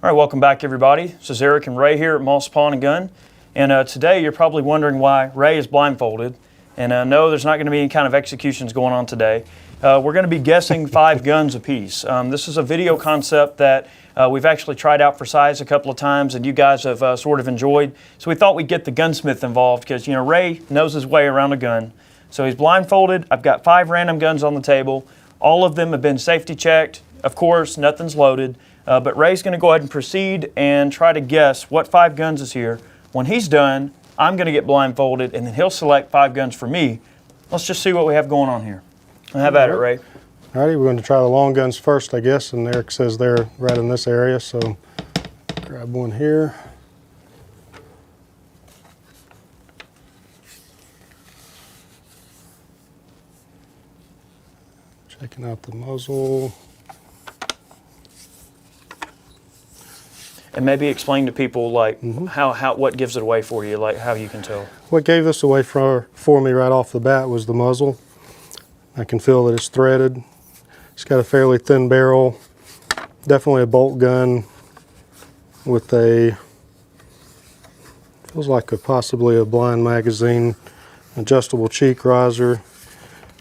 All right, welcome back everybody. This is Eric and Ray here at Moss Pawn & Gun. And today you're probably wondering why Ray is blindfolded. And no, there's not going to be any kind of executions going on today. We're going to be guessing 5 guns apiece. This is a video concept that we've actually tried out for size a couple of times and you guys have sort of enjoyed. So we thought we'd get the gunsmith involved because, you know, Ray knows his way around a gun. So he's blindfolded. I've got 5 random guns on the table. All of them have been safety checked. Of course, nothing's loaded. But Ray's going to go ahead and proceed and try to guess what 5 guns is here. When he's done, I'm going to get blindfolded, and then he'll select 5 guns for me. Let's just see what we have going on here. Have at it, Ray. All righty, we're going to try the long guns first, I guess, and Eric says they're right in this area, so grab one here. Checking out the muzzle. And maybe explain to people like what gives it away for you, like how you can tell. What gave this away for me right off the bat was the muzzle. I can feel that it's threaded. It's got a fairly thin barrel, definitely a bolt gun with a, feels like possibly a blind magazine, adjustable cheek riser.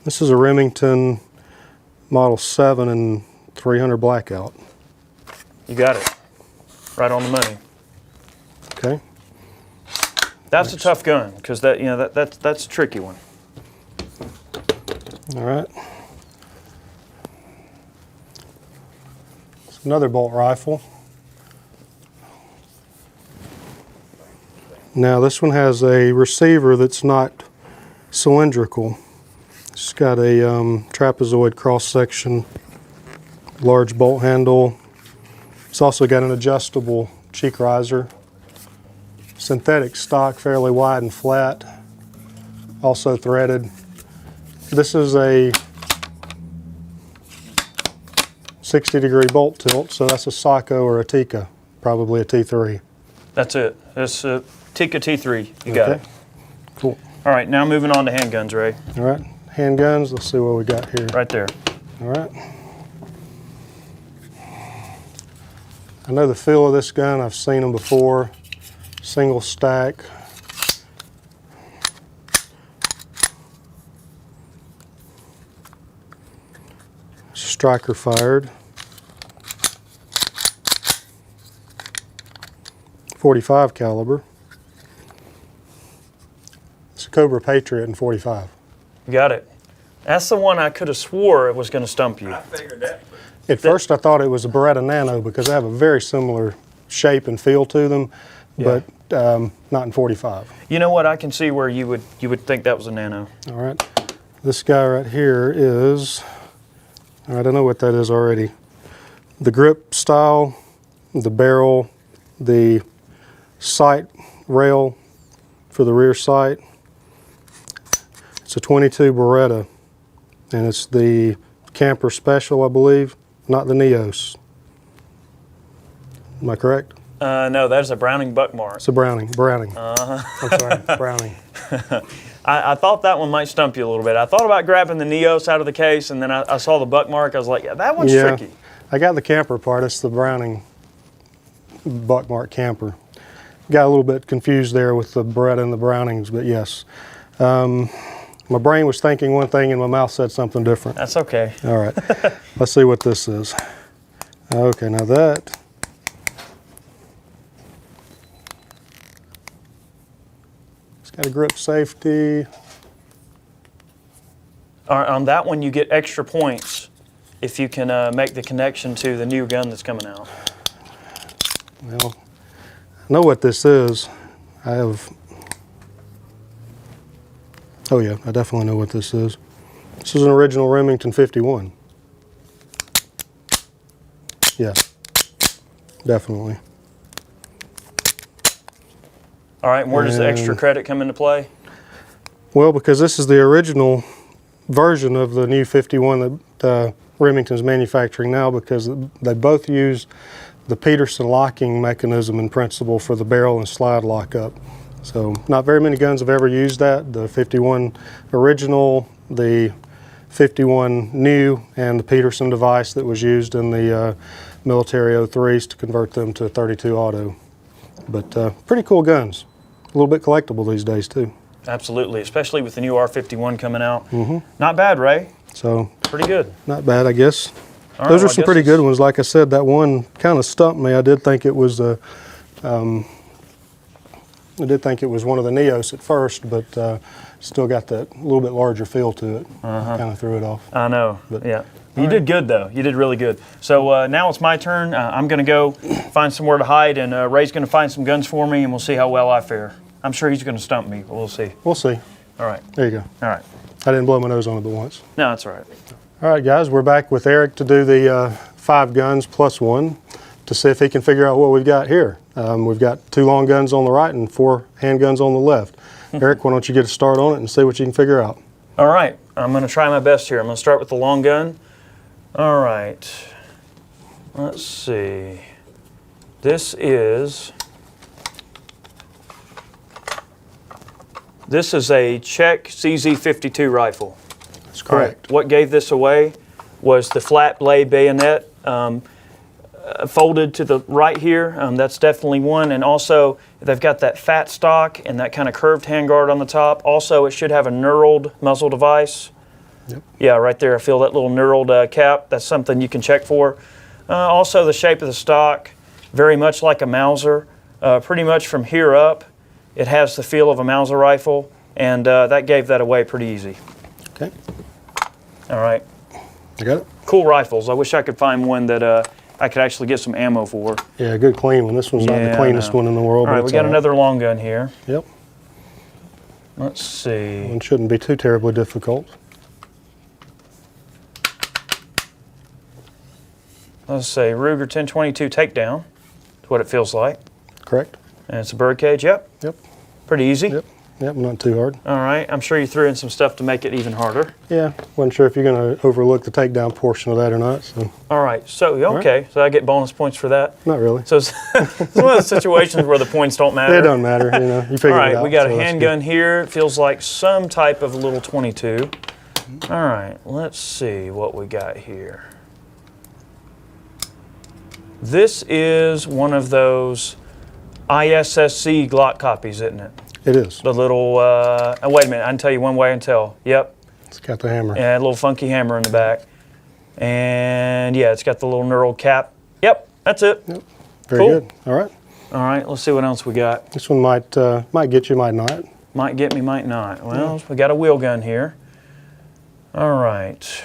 This is a Remington Model 7 and 300 blackout. You got it. Right on the money. Okay. That's a tough gun because that, you know, that's a tricky one. All right. It's another bolt rifle. Now this one has a receiver that's not cylindrical. It's got a trapezoid cross section, large bolt handle. It's also got an adjustable cheek riser. Synthetic stock, fairly wide and flat. Also threaded. This is a 60-degree bolt tilt, so that's a Socko or a Tikka, probably a T3. That's it. It's a Tikka T3. You got it. Cool. All right, now moving on to handguns, Ray. All right, handguns. Let's see what we got here. Right there. All right. I know the feel of this gun. I've seen them before. Single stack. Striker fired. .45 caliber. It's a Cobra Patriot in .45. You got it. That's the one I could have swore it was going to stump you. I figured that. At first I thought it was a Beretta Nano because they have a very similar shape and feel to them, but not in .45. You know what? I can see where you would think that was a Nano. All right. This guy right here is, all right, I know what that is already. The grip style, the barrel, the sight rail for the rear sight. It's a 22 Beretta, and it's the Camper Special, I believe. Not the Neos. Am I correct? No, that is a Browning Buckmark. It's a Browning. Uh-huh. I'm sorry, Browning. I thought that one might stump you a little bit. I thought about grabbing the Neos out of the case, and then I saw the Buckmark. I was like, yeah, that one's tricky. I got the Camper part. It's the Browning Buckmark Camper. Got a little bit confused there with the Beretta and the Brownings, but yes. My brain was thinking one thing and my mouth said something different. That's okay. All right, let's see what this is. Okay, now that. It's got a grip safety. All right, on that one, you get extra points if you can make the connection to the new gun that's coming out. Well, I know what this is. I have. Oh yeah, I definitely know what this is. This is an original Remington 51. Yeah, definitely. All right, and where does the extra credit come into play? Well, because this is the original version of the new 51 that Remington's manufacturing now, because they both use the Peterson locking mechanism and principle for the barrel and slide lockup. So not very many guns have ever used that. The 51 original, the 51 new, and the Peterson device that was used in the military 03s to convert them to 32 auto. But pretty cool guns. A little bit collectible these days too. Absolutely, especially with the new R51 coming out. Not bad, Ray. So Pretty good. not bad, I guess. All Those right, are some pretty good ones. Like I said, that one kind of stumped me. I did think it was one of the Neos at first, but still got that little bit larger feel to it. Kind of threw it off. I know. But- Yeah. You did good though. You did really good. So now it's my turn. I'm going to go find somewhere to hide, and Ray's going to find some guns for me, and we'll see how well I fare. I'm sure he's going to stump me, but we'll see. We'll see. All right. There you go. All right. I didn't blow my nose on it but once. No, that's all right. All right, guys, we're back with Eric to do the 5 guns plus 1 to see if he can figure out what we've got here. We've got 2 long guns on the right and 4 handguns on the left. Eric, why don't you get a start on it and see what you can figure out. All right. I'm going to try my best here. I'm going to start with the long gun. All right. Let's see. This is a Czech CZ52 rifle. That's correct. What gave this away was the flat blade bayonet folded to the right here. That's definitely one. And also, they've got that fat stock and that kind of curved handguard on the top. Also, it should have a knurled muzzle device. Yep. Yeah, right there. I feel that little knurled cap. That's something you can check for. Also, the shape of the stock, very much like a Mauser. Pretty much from here up, it has the feel of a Mauser rifle, and that gave that away pretty easy. Okay. All right. I got it? Cool rifles. I wish I could find one that I could actually get some ammo for. Yeah, good clean one. This one's not Yeah, the I cleanest know. one in the world. All right, but we it's got all right. another long gun here. Yep. Let's see. One shouldn't be too terribly difficult. Let's say Ruger 1022 takedown. That's what it feels like. Correct? And it's a birdcage. Yep. Yep. Pretty easy. Yep. Yep, not too hard. All right. I'm sure you threw in some stuff to make it even harder. Yeah, wasn't sure if you're going to overlook the takedown portion of that or not. So All right. So, okay. So I get bonus points for that. not really. So it's one of the situations where the points don't matter. It doesn't matter, you know. You figure All it right, out. we got so a that's handgun here. It feels like some type of little 22. All right, let's see what we got here. This is one of those ISSC Glock copies, isn't it? good. It is. The little, oh, wait a minute, I can tell you one way I can tell. Yep, It's got the hammer. and a little funky hammer in the back. And yeah, it's got the little knurled cap. Yep, that's it. Yep. Very Cool. good. All right. All right, let's see what else we got. This one might get you, might not. Might get me, might not. Well, we got a wheel gun here. All right.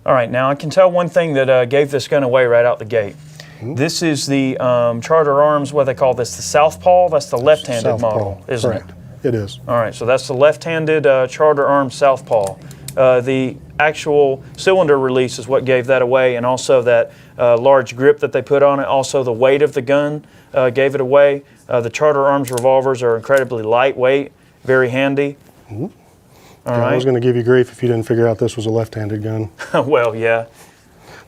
All right, now I can tell one thing that gave this gun away right out the gate. This is the Charter Arms, what they call this, the Southpaw. That's the left-handed Southpaw. model, isn't Correct. it? It is. All right, so that's the left-handed Charter Arms Southpaw. The actual cylinder release is what gave that away, and also that large grip that they put on it. Also, the weight of the gun gave it away. The Charter Arms revolvers are incredibly lightweight, very handy. All I was right. going to give you grief if you didn't figure out this was a left-handed gun. Well, yeah.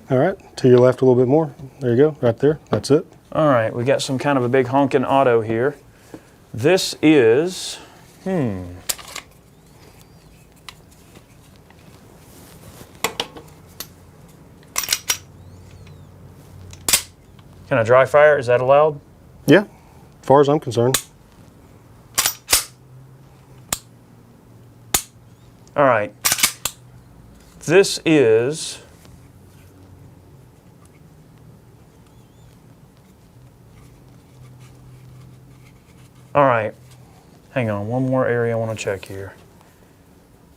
All right. To your left a little bit more. There you go. Right there. That's it. All right, we got some kind of a big honking auto here. This is, Can I dry fire? Is that allowed? Yeah. As far as I'm concerned. All right. This is, all right. Hang on, one more area I want to check here.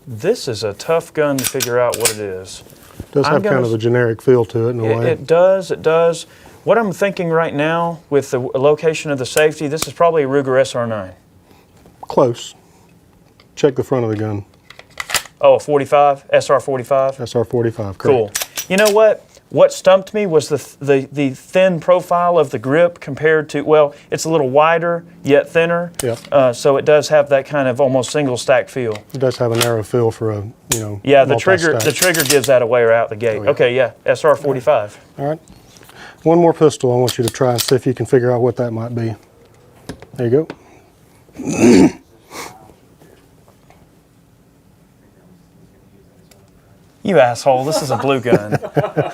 This is a tough gun to figure out what it is. It does I'm have kind gonna of a generic feel to it in a way. It does, it does. What I'm thinking right now with the location of the safety, this is probably a Ruger SR9. Close. Check the front of the gun. Oh, a 45, SR45? SR45. Correct. Cool. You know what? What stumped me was the thin profile of the grip compared to, well, it's a little wider yet thinner. Yeah. So it does have that kind of almost single stack feel. It does have a narrow feel for a, Yeah, the trigger multi-stack. gives that away right out the gate. Oh, yeah. Okay, yeah, SR45. All right. One more pistol I want you to try and see if you can figure out what that might be. There you go. You asshole, this is a blue gun.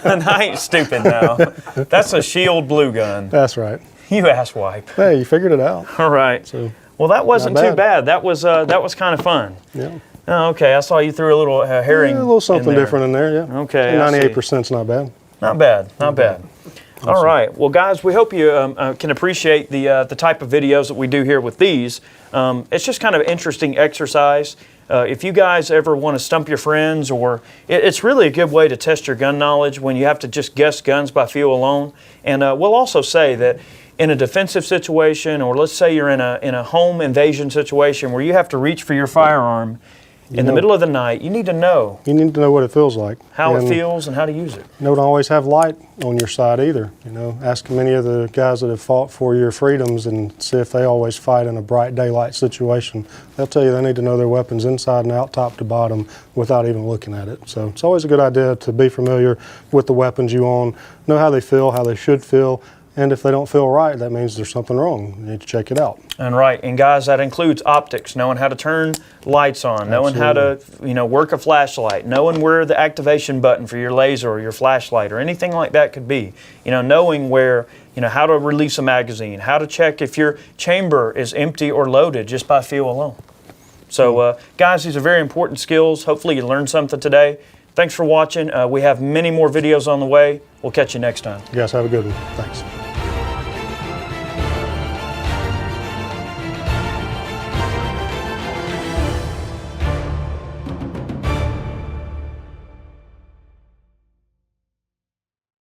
And I ain't stupid now. That's a Shield blue gun. That's right. You asswipe. Hey, you figured it out. All right. So, well, that wasn't not too bad. bad. That was kind of fun. yeah. Oh, okay, I saw you threw a little herring. Yeah, a little something in there. different in there, yeah. Okay, I see. 98%'s not bad. Not bad, not bad. All right, well, guys, we hope you can appreciate the type of videos that we do here with these. It's just kind of an interesting exercise. If you guys ever want to stump your friends, or it's really a good way to test your gun knowledge when you have to just guess guns by feel alone. And we'll also say that in a defensive situation, or let's say you're in a home invasion situation where you have to reach for your firearm in the middle of the night, you need to know. You need to know what it feels like. How it feels and how to use it. Don't always have light on your side either. You know, ask many of the guys that have fought for your freedoms and see if they always fight in a bright daylight situation. They'll tell you they need to know their weapons inside and out, top to bottom, without even looking at it. So it's always a good idea to be familiar with the weapons you own, know how they feel, how they should feel, and if they don't feel right, that means there's something wrong. You need to check it out. And right, and guys, that includes optics, knowing how to turn lights on, knowing how to, work a flashlight, knowing where the activation button for your laser or your flashlight or anything like that could be. Knowing where, how to release a magazine, how to check if your chamber is empty or loaded just by feel alone. So, guys, these are very important skills. Hopefully you learned something today. Thanks for watching. We have many more videos on the way. We'll catch you next time. You guys have a good one. Thanks.